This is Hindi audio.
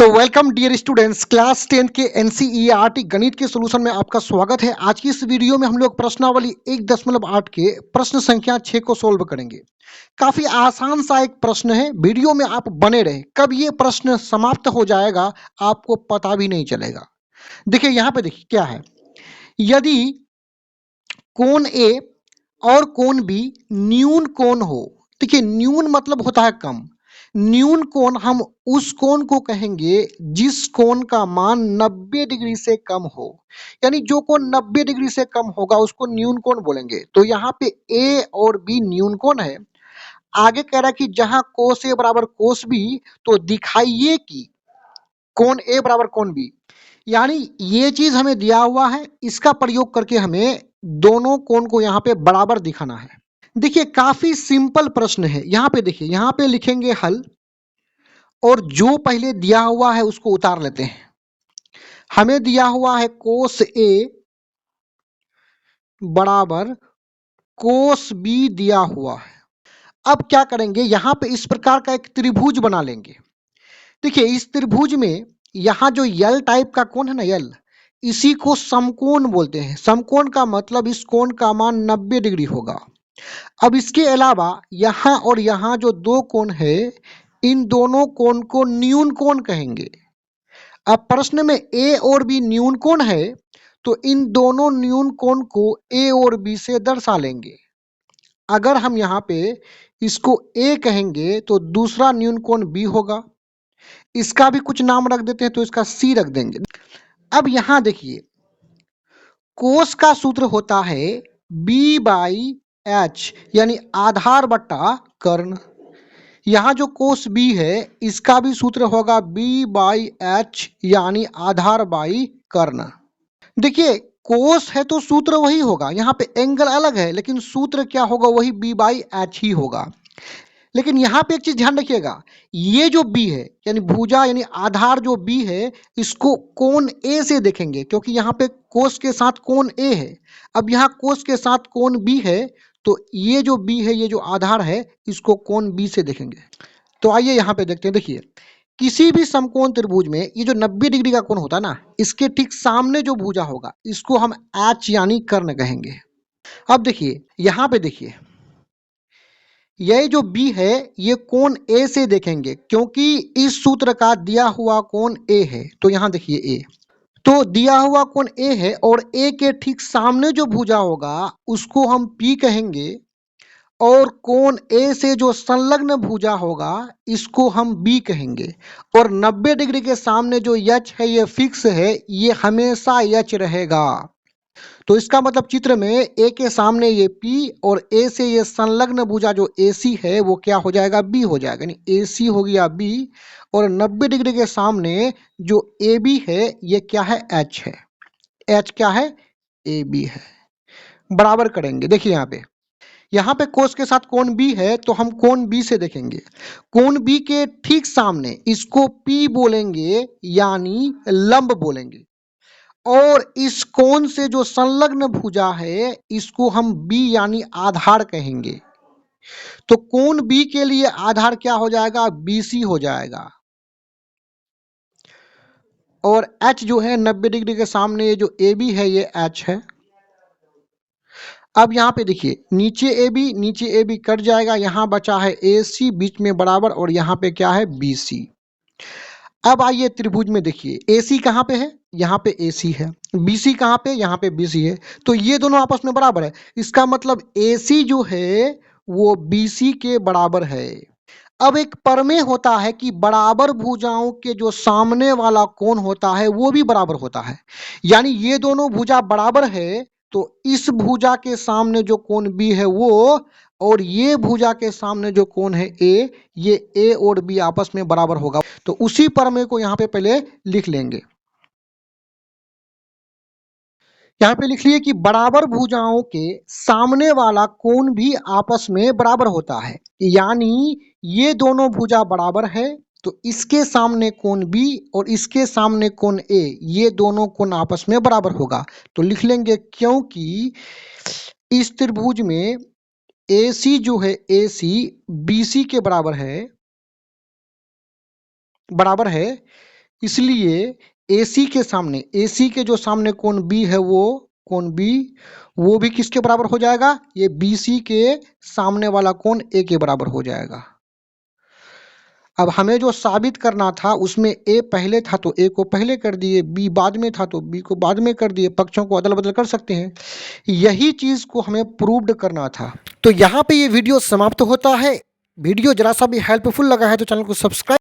तो वेलकम डियर स्टूडेंट्स, क्लास 10 के एनसीईआरटी गणित के सॉल्यूशन में आपका स्वागत है। आज की इस वीडियो में हम लोग प्रश्नावली 1.8 के प्रश्न संख्या 6 को सोल्व करेंगे। काफी आसान सा एक प्रश्न है, वीडियो में आप बने रहे। कब ये प्रश्न समाप्त हो जाएगा आपको पता भी नहीं चलेगा। देखिए यहाँ पे, देखिए क्या है। यदि कोण ए और कोण बी न्यून कोण हो, देखिए न्यून मतलब होता है कम। न्यून कोण हम उस कोण को कहेंगे जिस कोण का मान 90 डिग्री से कम हो, यानी जो कोण 90 डिग्री से कम होगा उसको न्यून कोण बोलेंगे। तो यहाँ पे ए और बी न्यून कोण है। आगे कह रहा है कि जहां कोस ए बराबर कोस बी, तो दिखाइए कि कोण ए बराबर कोण बी, यानी ये चीज हमें दिया हुआ है, इसका प्रयोग करके हमें दोनों कोण को यहाँ पे बराबर दिखाना है। देखिए काफी सिंपल प्रश्न है। यहाँ पे देखिए, यहाँ पे लिखेंगे हल और जो पहले दिया हुआ है उसको उतार लेते हैं। हमें दिया हुआ है कोस ए बराबर कोस बी दिया हुआ है। अब क्या करेंगे, यहाँ पे इस प्रकार का एक त्रिभुज बना लेंगे। देखिए इस त्रिभुज में यहाँ जो यल टाइप का कोण है ना, यल, इसी को समकोण बोलते हैं। समकोण का मतलब इस कोण का मान 90 डिग्री होगा। अब इसके अलावा यहाँ और यहाँ जो दो कोण है, इन दोनों कोण को न्यून कोण कहेंगे। अब प्रश्न में ए और बी न्यून कोण है, तो इन दोनों न्यून कोण को ए और बी से दर्शा लेंगे। अगर हम यहाँ पे इसको ए कहेंगे तो दूसरा न्यून कोण बी होगा। इसका भी कुछ नाम रख देते हैं, तो इसका सी रख देंगे। अब यहाँ देखिए, कोस का सूत्र होता है बी बाई एच, यानी आधार बट्टा कर्ण। यहाँ जो कोस बी है इसका भी सूत्र होगा बी बाई एच, यानी आधार बाई कर्ण। देखिए कोस है तो सूत्र वही होगा, यहाँ पे एंगल अलग है लेकिन सूत्र क्या होगा, वही बी बाई एच ही होगा। लेकिन यहाँ पे एक चीज ध्यान रखिएगा, ये जो बी है यानी भुजा यानी आधार जो बी है, इसको कोण ए से देखेंगे, क्योंकि यहाँ पे कोस के साथ कोण ए है। अब यहाँ कोस के साथ कोण बी है, तो ये जो बी है, ये जो आधार है, इसको कोण बी से देखेंगे। तो आइए यहाँ पे देखते हैं। देखिए किसी भी समकोण त्रिभुज में ये जो 90 डिग्री का कोण होता है ना, इसके ठीक सामने जो भुजा होगा इसको हम एच यानी कर्ण कहेंगे। अब देखिए यहाँ पे, देखिए यह जो बी है ये कोण ए से देखेंगे, क्योंकि इस सूत्र का दिया हुआ कोण ए है। तो यहाँ देखिए ए, तो दिया हुआ कोण ए है और ए के ठीक सामने जो भुजा होगा उसको हम पी कहेंगे, और कोण ए से जो संलग्न भुजा होगा इसको हम बी कहेंगे। और 90 डिग्री के सामने जो एच है ये फिक्स है, ये हमेशा एच रहेगा। तो इसका मतलब चित्र में ए के सामने ये P और ए से ये संलग्न भुजा जो AC है वो क्या हो जाएगा, B हो जाएगा, यानी AC हो गया B। और 90 डिग्री के सामने जो AB है ये क्या है, H है। H क्या है, AB है। बराबर करेंगे। देखिए यहाँ पे कोस के साथ कोण B है, तो हम कोण B से देखेंगे। कोण B के ठीक सामने इसको P बोलेंगे, यानी लंब बोलेंगे। और इस कोण से जो संलग्न भुजा है इसको हम बी यानी आधार कहेंगे। तो कोण बी के लिए आधार क्या हो जाएगा, बीसी हो जाएगा। और एच जो है 90 डिग्री के सामने ये जो ए बी है ये एच है। अब यहाँ पे देखिए नीचे ए बी कट जाएगा, यहाँ बचा है ए सी बीच में बराबर, और यहाँ पे क्या है, बी सी। अब आइए त्रिभुज में देखिए, AC कहाँ पे है, यहाँ पे AC है। BC कहाँ पे, यहाँ पे BC है। तो ये दोनों आपस में बराबर है। इसका मतलब AC जो है वो BC के बराबर है। अब एक प्रमेय होता है कि बराबर भुजाओं के जो सामने वाला कोण होता है वो भी बराबर होता है। यानी ये दोनों भुजा बराबर है, तो इस भुजा के सामने जो कोण B है वो, और ये भुजा के सामने जो कोण है A, ये A और B आपस में बराबर होगा। तो उसी प्रमेय को यहाँ पे पहले लिख लेंगे। यहाँ पे लिख लिए कि बराबर भुजाओं के सामने वाला कोण भी आपस में बराबर होता है, यानी ये दोनों भुजा बराबर है, तो इसके सामने कोण B और इसके सामने कोण A, ये दोनों कोण आपस में बराबर होगा। तो लिख लेंगे क्योंकि इस त्रिभुज में AC जो है AC BC के बराबर है, इसलिए AC के सामने, AC के जो सामने कोण B है वो कोण B वो भी किसके बराबर हो जाएगा? ये BC के सामने वाला कोण A के बराबर हो जाएगा। अब हमें जो साबित करना था उसमें A पहले था तो A को पहले कर दिए, B बाद में था तो B को बाद में कर दिए, पक्षों को अदल बदल कर सकते हैं। यही चीज को हमें प्रूव्ड करना था। तो यहाँ पे ये वीडियो समाप्त होता है। वीडियो जरा सा भी हेल्पफुल लगा है तो चैनल को सब्सक्राइब